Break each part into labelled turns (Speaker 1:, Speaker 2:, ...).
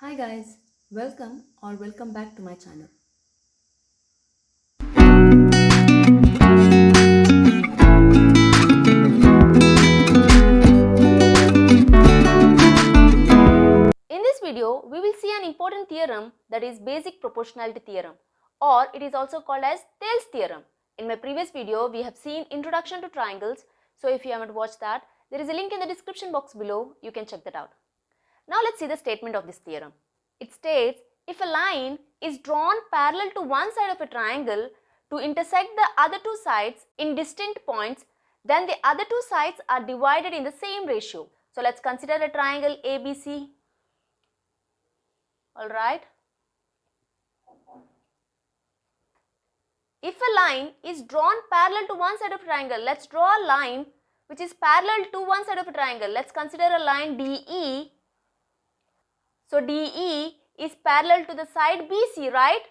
Speaker 1: Hi guys, welcome back to my channel.
Speaker 2: In this video, we will see an important theorem, that is basic proportionality theorem, or it is also called as Thales theorem. In my previous video, we have seen introduction to triangles, so if you haven't watched that, there is a link in the description box below, you can check that out. Now let's see the statement of this theorem. It states, if a line is drawn parallel to one side of a triangle to intersect the other two sides in distinct points, then the other two sides are divided in the same ratio. So let's consider a triangle ABC. Alright. If a line is drawn parallel to one side of a triangle, let's draw a line which is parallel to one side of a triangle. Let's consider a line DE. So DE is parallel to the side BC, right?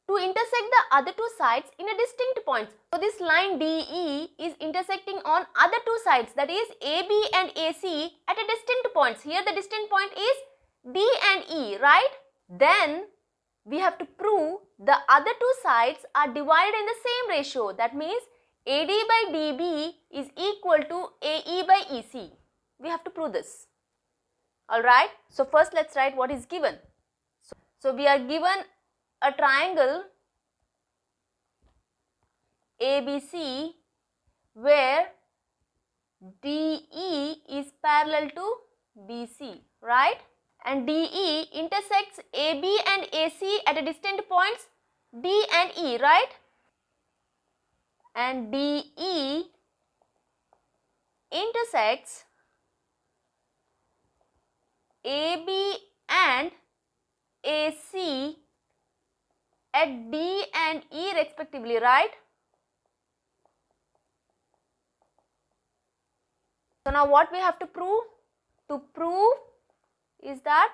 Speaker 2: To intersect the other two sides in a distinct points. So this line DE is intersecting on other two sides, that is AB and AC at a distinct points. Here the distinct point is D and E, right? Then we have to prove the other two sides are divided in the same ratio. That means AD by DB is equal to AE by EC. We have to prove this. Alright. So first let's write what is given. So we are given a triangle ABC where DE is parallel to BC, right? And DE intersects AB and AC at a distant points D and E, right? And DE intersects AB and AC at D and E respectively, right? So now what we have to prove? To prove is that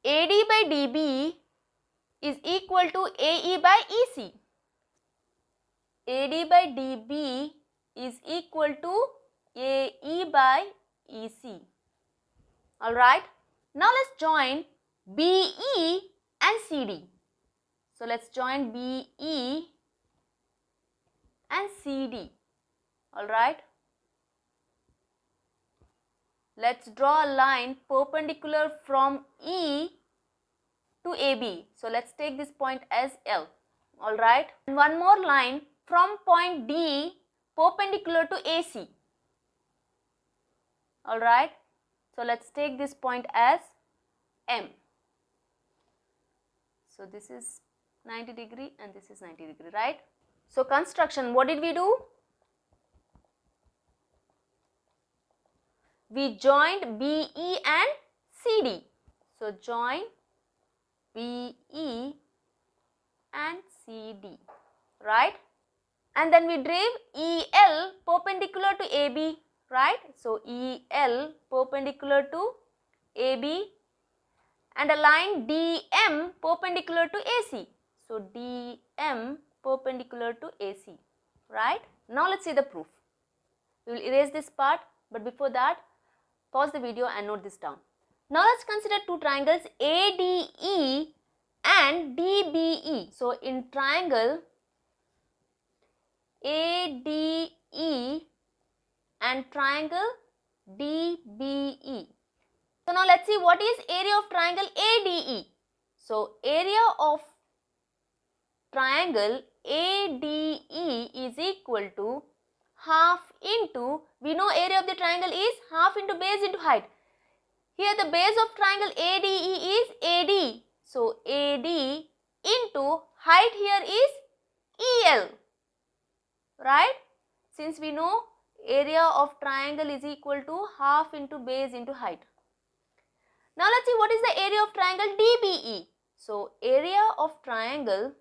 Speaker 2: AD by DB is equal to AE by EC. AD by DB is equal to AE by EC. Alright. Now let's join BE and CD. So let's join BE and CD. Alright. Let's draw a line perpendicular from E to AB. So let's take this point as L. Alright. And one more line from point D perpendicular to AC. Alright. So let's take this point as M. So this is 90 degree and this is 90 degree, right? So construction, what did we do? We joined BE and CD. So join BE and CD, right? And then we drew EL perpendicular to AB, right? So EL perpendicular to AB and a line DM perpendicular to AC. So DM perpendicular to AC, right? Now let's see the proof. We will erase this part, but before that, pause the video and note this down. Now let's consider two triangles ADE and DBE. So in triangle ADE and triangle DBE. So now let's see what is area of triangle ADE. So area of triangle ADE is equal to half into, we know area of the triangle is half into base into height. Here the base of triangle ADE is AD. So AD into height here is EL, right? Since we know area of triangle is equal to half into base into height. Now let's see what is the area of triangle DBE. So area of triangle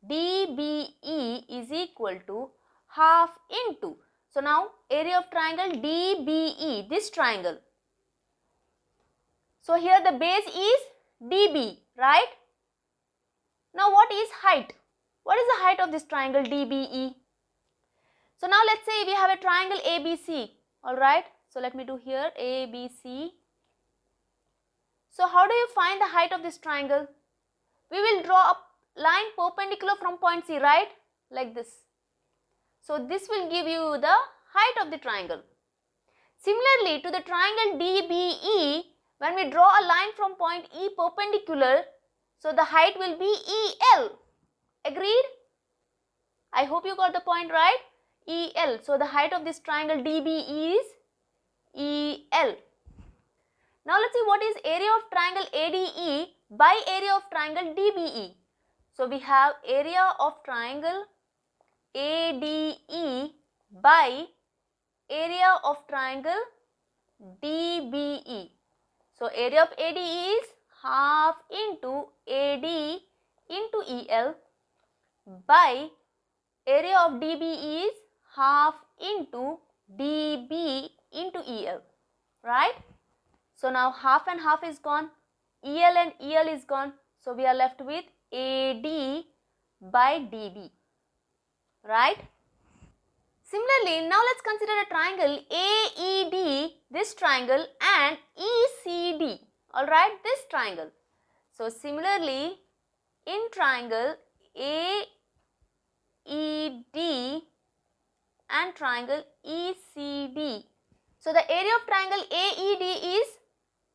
Speaker 2: DBE is equal to half into. So now area of triangle DBE, this triangle. So here the base is DB, right? Now what is height? What is the height of this triangle DBE? So now let's say we have a triangle ABC, alright. So let me do here ABC So how do you find the height of this triangle? We will draw a line perpendicular from point C, right? Like this. So this will give you the height of the triangle. Similarly, to the triangle DBE, when we draw a line from point E perpendicular, so the height will be EL. Agreed? I hope you got the point right. EL. So the height of this triangle DBE is EL. Now let's see what is area of triangle ADE by area of triangle DBE. So we have area of triangle ADE by area of triangle DBE. So area of ADE is half into AD into EL by area of DBE is half into DB into EL, right? So now half and half is gone, EL and EL is gone, so we are left with AD by DB, right? Similarly, now let's consider a triangle AED, this triangle, and ECD, alright, this triangle. So similarly, in triangle AED and triangle ECD. So the area of triangle AED is,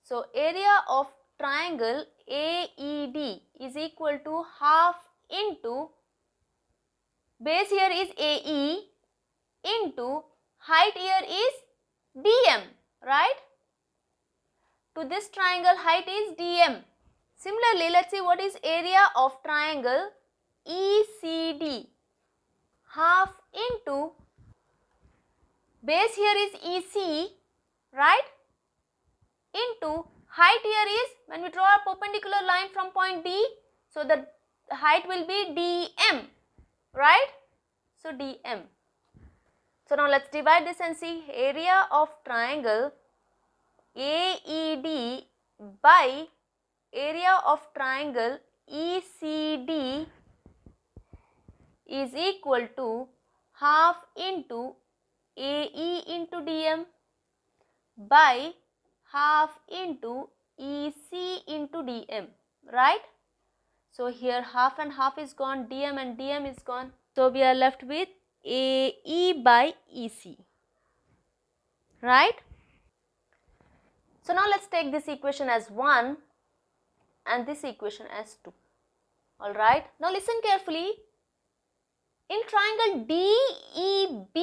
Speaker 2: so area of triangle AED is equal to half into, base here is AE into height here is DM, right? To this triangle height is DM. Similarly, let's see what is area of triangle ECD. Half into, base here is EC, right? Into height here is, when we draw a perpendicular line from point D, so the height will be DM, right? So DM. So now let's divide this and see area of triangle AED by area of triangle ECD is equal to half into AE into DM by half into EC into DM, right? So here half and half is gone, DM and DM is gone. So we are left with AE by EC, right? So now let's take this equation as 1 and this equation as 2. Alright, now listen carefully. In triangle DEB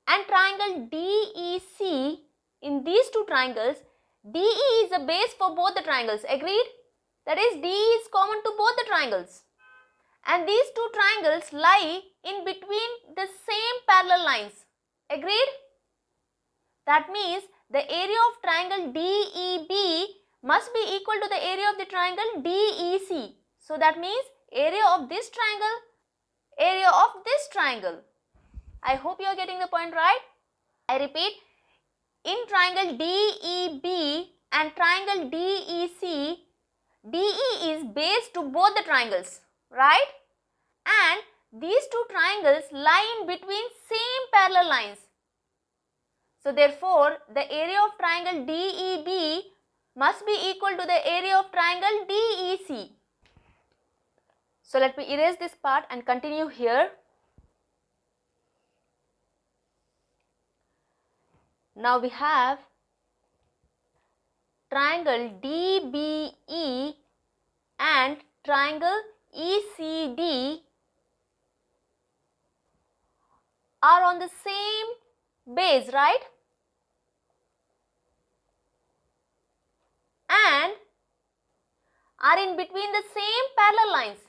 Speaker 2: and triangle DEC, in these two triangles, DE is a base for both the triangles. Agreed? That is, DE is common to both the triangles. And these two triangles lie in between the same parallel lines. Agreed? That means the area of triangle DEB must be equal to the area of the triangle DEC. So that means area of this triangle, area of this triangle. I hope you are getting the point right. I repeat, in triangle DEB and triangle DEC, DE is base to both the triangles, right? And these two triangles lie in between same parallel lines. So therefore, the area of triangle DEB must be equal to the area of triangle DEC. So let me erase this part and continue here. Now we have triangle DBE and triangle ECD are on the same base, right? And are in between the same parallel lines.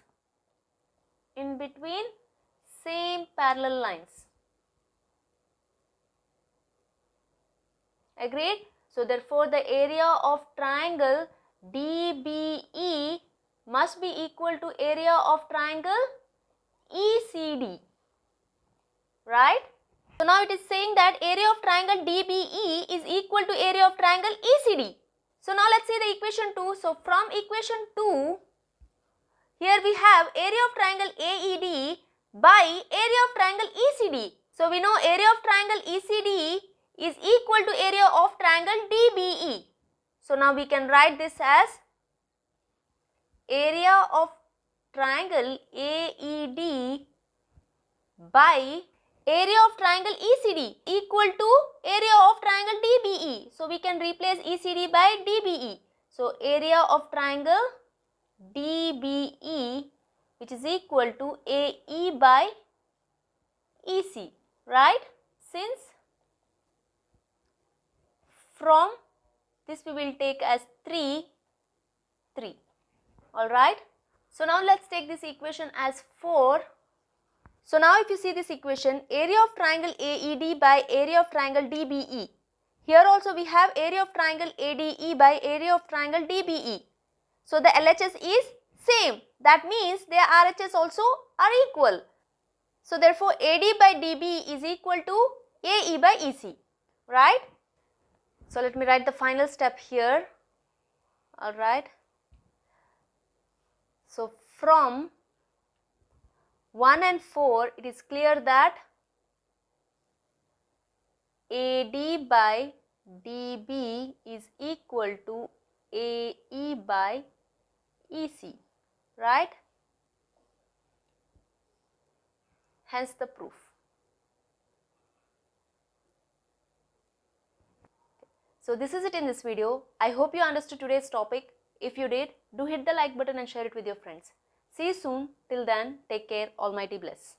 Speaker 2: In between same parallel lines. Agreed? So therefore the area of triangle DBE must be equal to area of triangle ECD, right? So now it is saying that area of triangle DBE is equal to area of triangle ECD. So now let's see the equation 2. So from equation 2, here we have area of triangle AED by area of triangle ECD. So we know area of triangle ECD is equal to area of triangle DBE. So now we can write this as area of triangle AED by area of triangle ECD equal to area of triangle DBE. So we can replace ECD by DBE. So area of triangle DBE, which is equal to AE by EC, right? Since from this we will take as 3, 3. Alright. So now let's take this equation as 4. So now if you see this equation, area of triangle AED by area of triangle DBE. Here also we have area of triangle ADE by area of triangle DBE. So the LHS is same. That means their RHS also are equal. So therefore AD by DBE is equal to AE by EC. Right? So let me write the final step here. Alright. So from 1 and 4, it is clear that AD by DB is equal to AE by EC, right? Hence the proof. So this is it in this video. I hope you understood today's topic. If you did, do hit the like button and share it with your friends. See you soon. Till then, take care. Almighty bless.